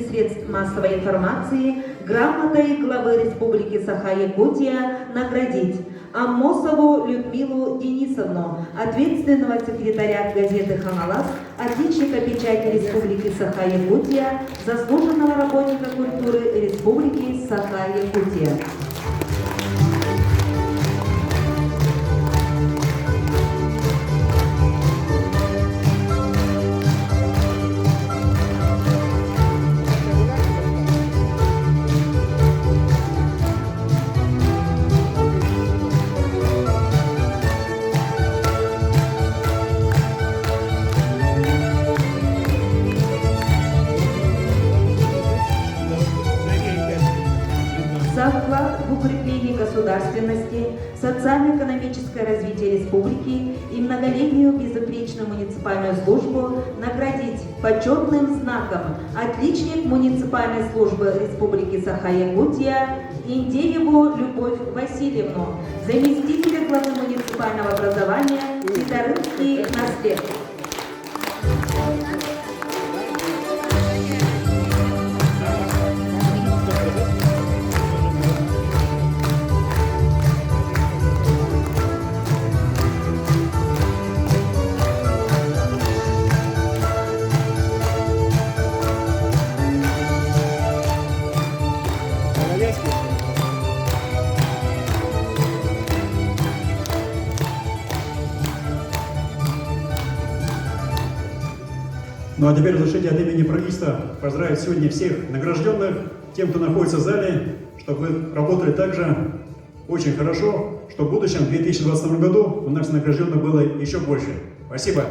средств массовой информации грамотой главы Республики Саха-Якутия наградить Аммосову Людмилу Денисовну, ответственного секретаря газеты «Хамалас», отличника печати Республики Саха-Якутия, заслуженного работника культуры Республики Саха-Якутия. За вклад в укрепление государственности, социально-экономическое развитие республики и многолетнюю безупречную муниципальную службу наградить почетным знаком отличник муниципальной службы Республики Саха-Якутия Индееву Любовь Васильевну, заместителя главы муниципального образования Сидорынский наслед. Ну а теперь разрешите от имени правительства поздравить сегодня всех награжденных, тем, кто находится в зале, чтобы вы работали также очень хорошо, чтобы в будущем, в 2022 году, у нас награжденных было еще больше. Спасибо.